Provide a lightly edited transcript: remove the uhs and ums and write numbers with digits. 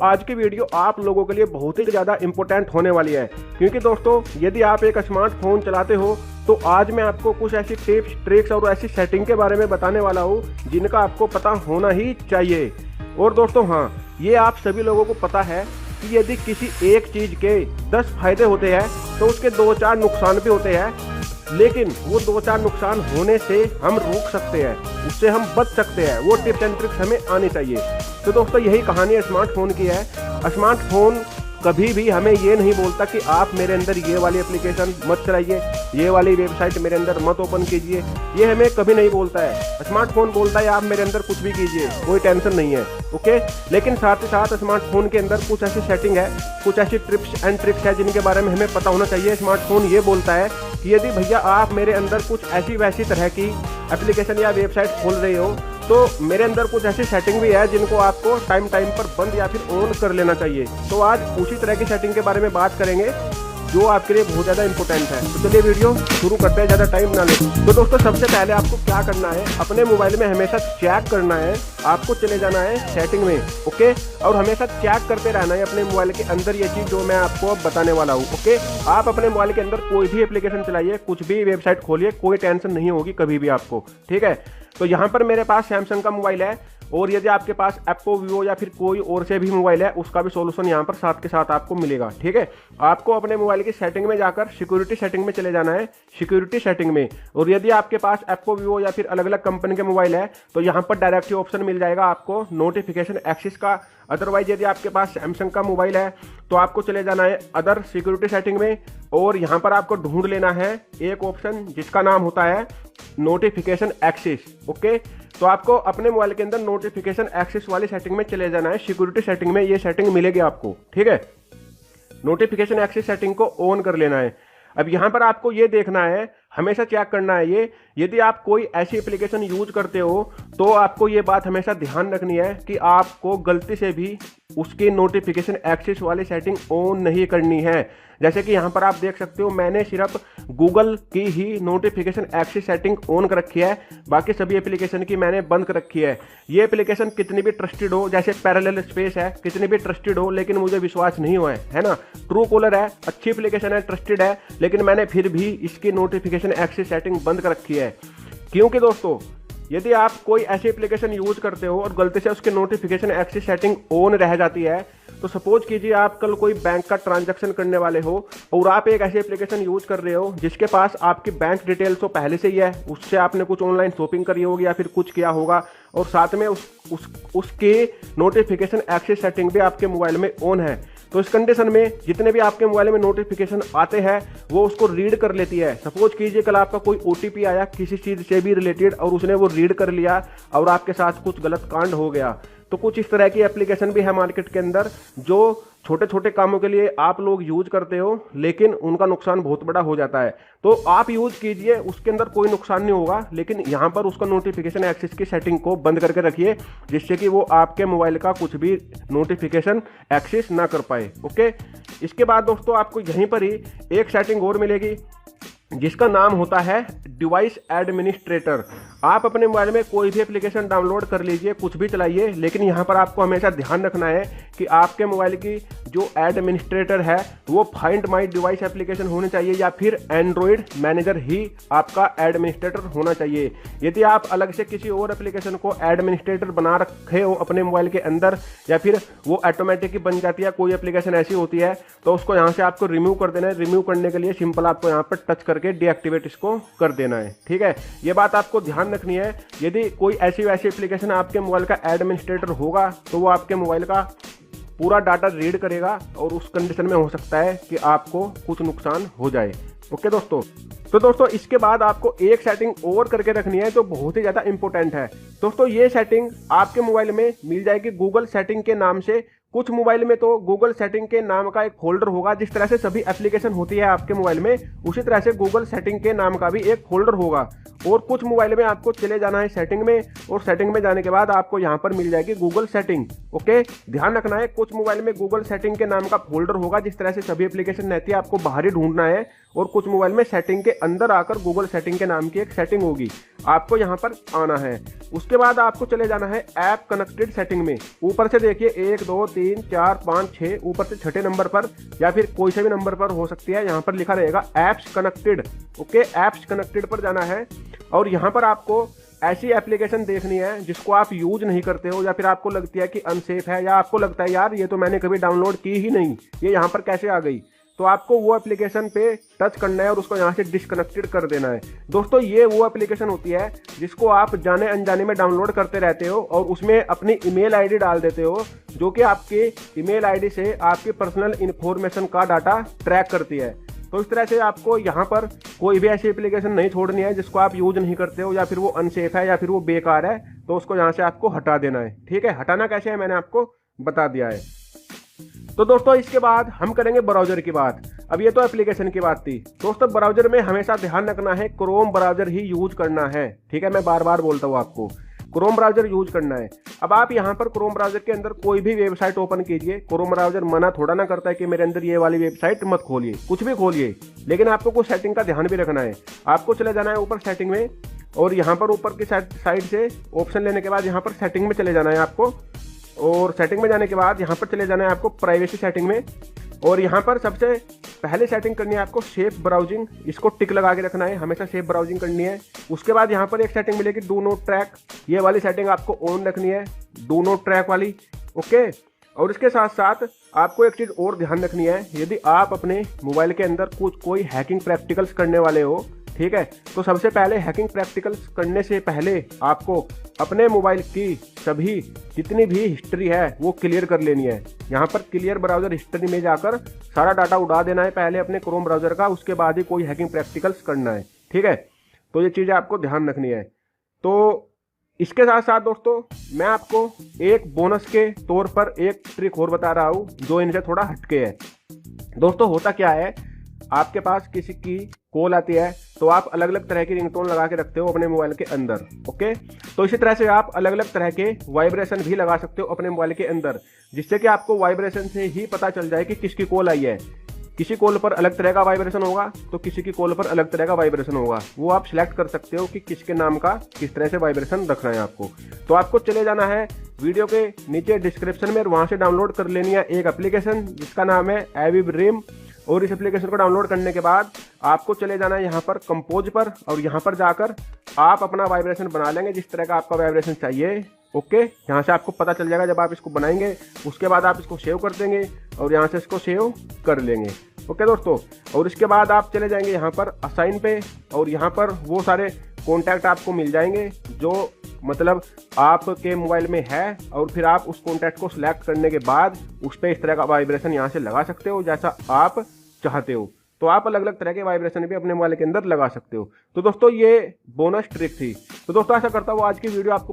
आज की वीडियो आप लोगों के लिए बहुत ही ज़्यादा इंपॉर्टेंट होने वाली है, क्योंकि दोस्तों यदि आप एक स्मार्टफोन चलाते हो तो आज मैं आपको कुछ ऐसी टिप्स ट्रिक्स और ऐसी सेटिंग के बारे में बताने वाला हूँ जिनका आपको पता होना ही चाहिए। और दोस्तों हाँ, ये आप सभी लोगों को पता है कि यदि किसी एक चीज़ के 10 फायदे होते हैं तो उसके 2-4 नुकसान भी होते हैं, लेकिन वो 2-4 नुकसान होने से हम रोक सकते हैं, उससे हम बच सकते हैं। वो टिप्स एंड ट्रिक्स हमें आनी चाहिए। तो दोस्तों यही कहानी स्मार्टफोन की है। स्मार्टफोन कभी भी हमें ये नहीं बोलता कि आप मेरे अंदर ये वाली एप्लीकेशन मत चलाइए, ये वाली वेबसाइट मेरे अंदर मत ओपन कीजिए, ये हमें कभी नहीं बोलता है। स्मार्टफोन बोलता है आप मेरे अंदर कुछ भी कीजिए, कोई टेंशन नहीं है, ओके। लेकिन साथ ही साथ स्मार्टफोन के अंदर कुछ ऐसी सेटिंग है, कुछ ऐसी टिप्स एंड ट्रिक्स है जिनके बारे में हमें पता होना चाहिए। स्मार्टफोन ये बोलता है कि यदि भैया आप मेरे अंदर कुछ ऐसी वैसी तरह की एप्लीकेशन या वेबसाइट खोल रहे हो तो मेरे अंदर कुछ ऐसी सेटिंग भी है जिनको आपको टाइम पर बंद या फिर ऑन कर लेना चाहिए। तो आज उसी तरह की सेटिंग के बारे में बात करेंगे जो आपके लिए बहुत ज़्यादा इंपॉर्टेंट है। तो चलिए वीडियो शुरू करते हैं, ज़्यादा टाइम ना लें। तो दोस्तों सबसे पहले आपको क्या करना है, अपने मोबाइल में हमेशा चेक करना है, आपको चले जाना है सेटिंग में, ओके। और हमेशा चेक करते रहना है अपने मोबाइल के अंदर ये चीज़ जो मैं आपको अब बताने वाला हूँ, ओके। आप अपने मोबाइल के अंदर कोई भी एप्लीकेशन चलाइए, कुछ भी वेबसाइट खोलिए, कोई टेंशन नहीं होगी कभी भी आपको, ठीक है। तो यहाँ पर मेरे पास सैमसंग का मोबाइल है, और यदि आपके पास एप्पो, वीवो या फिर कोई और से भी मोबाइल है उसका भी सॉल्यूशन यहाँ पर साथ के साथ आपको मिलेगा, ठीक है। आपको अपने मोबाइल की सेटिंग में जाकर सिक्योरिटी सेटिंग में चले जाना है, सिक्योरिटी सेटिंग में। और यदि आपके पास एप्पो, वीवो या फिर अलग अलग कंपनी के मोबाइल है तो यहाँ पर डायरेक्ट ऑप्शन मिल जाएगा आपको नोटिफिकेशन एक्सेस का। अदरवाइज यदि आपके पास सैमसंग का मोबाइल है तो आपको चले जाना है अदर सिक्योरिटी सेटिंग में, और यहाँ पर आपको ढूंढ लेना है एक ऑप्शन जिसका नाम होता है नोटिफिकेशन एक्सेस, ओके। तो आपको अपने मोबाइल के अंदर नोटिफिकेशन एक्सेस वाली सेटिंग में चले जाना है, सिक्योरिटी सेटिंग में ये सेटिंग मिलेगी आपको, ठीक है। नोटिफिकेशन एक्सेस सेटिंग को ऑन कर लेना है। अब यहाँ पर आपको ये देखना है, हमेशा चेक करना है ये, यदि आप कोई ऐसी एप्लीकेशन यूज करते हो तो आपको ये बात हमेशा ध्यान रखनी है कि आपको गलती से भी उसकी नोटिफिकेशन एक्सेस वाली सेटिंग ऑन नहीं करनी है। जैसे कि यहाँ पर आप देख सकते हो मैंने सिर्फ गूगल की ही नोटिफिकेशन एक्सेस सेटिंग ऑन कर रखी है, बाकी सभी एप्लीकेशन की मैंने बंद कर रखी है। ये एप्लीकेशन कितनी भी ट्रस्टेड हो, जैसे पैरेलल स्पेस है, कितनी भी ट्रस्टेड हो, लेकिन मुझे विश्वास नहीं हुआ है ना। ट्रू कॉलर है, अच्छी एप्लीकेशन है, ट्रस्टेड है, लेकिन मैंने फिर भी इसकी नोटिफिकेशन एक्सेस सेटिंग बंद कर रखी है। क्योंकि दोस्तों यदि आप कोई ऐसी एप्लीकेशन यूज करते हो और गलती से उसकी नोटिफिकेशन एक्सेस सेटिंग ऑन रह जाती है, तो सपोज कीजिए आप कल कोई बैंक का ट्रांजैक्शन करने वाले हो और आप एक ऐसी एप्लीकेशन यूज कर रहे हो जिसके पास आपकी बैंक डिटेल्स तो पहले से ही है, उससे आपने कुछ ऑनलाइन शॉपिंग करी होगी या फिर कुछ किया होगा, और साथ में उसके नोटिफिकेशन एक्सेस सेटिंग भी आपके मोबाइल में ऑन है। तो इस कंडीशन में जितने भी आपके मोबाइल में नोटिफिकेशन आते हैं वो उसको रीड कर लेती है। सपोज कीजिए कल आपका कोई OTP आया किसी चीज़ से भी रिलेटेड और उसने वो रीड कर लिया और आपके साथ कुछ गलत कांड हो गया। तो कुछ इस तरह की एप्लीकेशन भी है मार्केट के अंदर जो छोटे छोटे कामों के लिए आप लोग यूज करते हो, लेकिन उनका नुकसान बहुत बड़ा हो जाता है। तो आप यूज कीजिए, उसके अंदर कोई नुकसान नहीं होगा, लेकिन यहाँ पर उसका नोटिफिकेशन एक्सेस की सेटिंग को बंद करके रखिए जिससे कि वो आपके मोबाइल का कुछ भी नोटिफिकेशन एक्सेस ना कर पाए, ओके। इसके बाद दोस्तों आपको यहीं पर ही एक सेटिंग और मिलेगी जिसका नाम होता है डिवाइस एडमिनिस्ट्रेटर। आप अपने मोबाइल में कोई भी एप्लीकेशन डाउनलोड कर लीजिए, कुछ भी चलाइए, लेकिन यहाँ पर आपको हमेशा ध्यान रखना है कि आपके मोबाइल की जो एडमिनिस्ट्रेटर है वो फाइंड माई डिवाइस एप्लीकेशन होनी चाहिए या फिर एंड्रॉयड मैनेजर ही आपका एडमिनिस्ट्रेटर होना चाहिए। यदि आप अलग से किसी और एप्लीकेशन को एडमिनिस्ट्रेटर बना रखे हो अपने मोबाइल के अंदर या फिर वो ऑटोमेटिक ही बन जाती है, कोई एप्लीकेशन ऐसी होती है, तो उसको यहाँ से आपको रिमूव कर देना है। रिमूव करने के लिए सिंपल आपको यहाँ पर टच करके डीएक्टिवेट इसको कर देना है, ठीक है। ये बात आपको ध्यान रखनी है। यदि कोई ऐसी वैसी एप्लीकेशन आपके मोबाइल का एडमिनिस्ट्रेटर होगा तो वो आपके मोबाइल का पूरा डाटा रीड करेगा और उस कंडीशन में हो सकता है कि आपको कुछ नुकसान हो जाए, ओके दोस्तों। तो दोस्तों इसके बाद आपको एक सेटिंग और करके रखनी है जो बहुत ही ज़्यादा इंपॉर्टेंट है। दोस्तों ये सेटिंग आपके मोबाइल में मिल जाएगी गूगल सेटिंग के नाम से। कुछ मोबाइल में तो गूगल सेटिंग के नाम का एक फोल्डर होगा, जिस तरह से सभी एप्लीकेशन होती है आपके मोबाइल में उसी तरह से गूगल सेटिंग के नाम का भी एक फोल्डर होगा। और कुछ मोबाइल में आपको चले जाना है सेटिंग में, और सेटिंग में जाने के बाद आपको यहाँ पर मिल जाएगी गूगल सेटिंग, ओके। ध्यान रखना है कुछ मोबाइल में गूगल सेटिंग के नाम का फोल्डर होगा, जिस तरह से सभी एप्लीकेशन रहती है आपको बाहर ही ढूंढना है और कुछ मोबाइल में सेटिंग के अंदर आकर गूगल सेटिंग के नाम की एक सेटिंग होगी, आपको यहाँ पर आना है। उसके बाद आपको चले जाना है ऐप कनेक्टेड सेटिंग में। ऊपर से देखिए 1 2 3 4 5 6, ऊपर से छठे नंबर पर या फिर कोई से भी नंबर पर हो सकती है, यहाँ पर लिखा रहेगा apps connected. Okay, apps connected पर जाना है और यहाँ पर आपको ऐसी एप्लीकेशन देखनी है जिसको आप यूज नहीं करते हो या फिर आपको लगती है कि अनसेफ है, या आपको लगता है यार ये तो मैंने कभी डाउनलोड की ही नहीं, ये यहाँ पर कैसे आ गई। तो आपको वो एप्लीकेशन पे टच करना है और उसको यहाँ से डिसकनेक्टेड कर देना है। दोस्तों ये वो एप्लीकेशन होती है जिसको आप जाने अनजाने में डाउनलोड करते रहते हो और उसमें अपनी ईमेल आईडी डाल देते हो, जो कि आपके ईमेल आईडी से आपकी पर्सनल इन्फॉर्मेशन का डाटा ट्रैक करती है। तो इस तरह से आपको यहाँ पर कोई भी ऐसी एप्लीकेशन नहीं छोड़नी है जिसको आप यूज नहीं करते हो या फिर वो अनसेफ है या फिर वो बेकार है, तो उसको यहाँ से आपको हटा देना है। ठीक है, हटाना कैसे है मैंने आपको बता दिया है। तो दोस्तों इसके बाद हम करेंगे ब्राउजर की बात। अब ये तो एप्लीकेशन की बात थी दोस्तों, ब्राउजर में हमेशा ध्यान रखना है क्रोम ब्राउजर ही यूज करना है। ठीक है, मैं बार बार बोलता हूँ आपको क्रोम ब्राउजर यूज करना है। अब आप यहाँ पर क्रोम ब्राउजर के अंदर कोई भी वेबसाइट ओपन कीजिए, क्रोम ब्राउजर मना थोड़ा ना करता है कि मेरे अंदर ये वाली वेबसाइट मत खोलिए, कुछ भी खोलिए, लेकिन आपको कुछ सेटिंग का ध्यान भी रखना है। आपको चले जाना है ऊपर सेटिंग में और यहाँ पर ऊपर की साइड से ऑप्शन लेने के बाद यहाँ पर सेटिंग में चले जाना है आपको, और सेटिंग में जाने के बाद यहाँ पर चले जाना है आपको प्राइवेसी सेटिंग में, और यहाँ पर सबसे पहले सेटिंग करनी है आपको सेफ ब्राउजिंग, इसको टिक लगा के रखना है, हमेशा सेफ ब्राउजिंग करनी है। उसके बाद यहाँ पर एक सेटिंग मिलेगी डू नॉट ट्रैक, ये वाली सेटिंग आपको ऑन रखनी है, डू नॉट ट्रैक वाली। ओके, और इसके साथ साथ आपको एक चीज़ और ध्यान रखनी है, यदि आप अपने मोबाइल के अंदर कोई हैकिंग प्रैक्टिकल्स करने वाले हो, ठीक है, तो सबसे पहले हैकिंग प्रैक्टिकल्स करने से पहले आपको अपने मोबाइल की सभी जितनी भी हिस्ट्री है वो क्लियर कर लेनी है। यहाँ पर क्लियर ब्राउजर हिस्ट्री में जाकर सारा डाटा उड़ा देना है पहले अपने क्रोम ब्राउजर का, उसके बाद ही कोई हैकिंग प्रैक्टिकल्स करना है। ठीक है, तो ये चीज़ें आपको ध्यान रखनी है। तो इसके साथ साथ दोस्तों मैं आपको एक बोनस के तौर पर एक ट्रिक और बता रहा हूँ जो इनसे थोड़ा हटके है। दोस्तों होता क्या है, आपके पास किसी की कॉल आती है तो आप अलग अलग तरह की रिंगटोन लगा के रखते हो अपने मोबाइल के अंदर। ओके, तो इसी तरह से आप अलग अलग तरह के वाइब्रेशन भी लगा सकते हो अपने मोबाइल के अंदर, जिससे कि आपको वाइब्रेशन से ही पता चल जाए कि किसकी कॉल आई है। किसी कॉल पर अलग तरह का वाइब्रेशन होगा तो किसी की कॉल पर अलग तरह का वाइब्रेशन होगा, वो आप सिलेक्ट कर सकते हो कि किसके नाम का किस तरह से वाइब्रेशन रखना है आपको। तो आपको चले जाना है वीडियो के नीचे डिस्क्रिप्शन में, वहाँ से डाउनलोड कर लेनी है एक एप्लीकेशन जिसका नाम है एविब्रिम, और इस एप्लीकेशन को डाउनलोड करने के बाद आपको चले जाना है यहाँ पर कंपोज पर, और यहाँ पर जाकर आप अपना वाइब्रेशन बना लेंगे जिस तरह का आपका वाइब्रेशन चाहिए। ओके, यहाँ से आपको पता चल जाएगा जब आप इसको बनाएंगे। उसके बाद आप इसको सेव कर देंगे और यहाँ से इसको सेव कर लेंगे। ओके दोस्तों, और इसके बाद आप चले जाएंगे यहाँ पर असाइन पे, और यहाँ पर वो सारे कॉन्टैक्ट आपको मिल जाएंगे जो मतलब आपके मोबाइल में है, और फिर आप उस कॉन्टैक्ट को सिलेक्ट करने के बाद उस पर इस तरह का वाइब्रेशन यहाँ से लगा सकते हो जैसा आप चाहते हो। तो आप अलग अलग तरह के वाइब्रेशन भी अपने मोबाइल के अंदर लगा सकते हो। तो दोस्तों ये बोनस ट्रिक थी। तो दोस्तों आशा करता हूँ आज की वीडियो आपको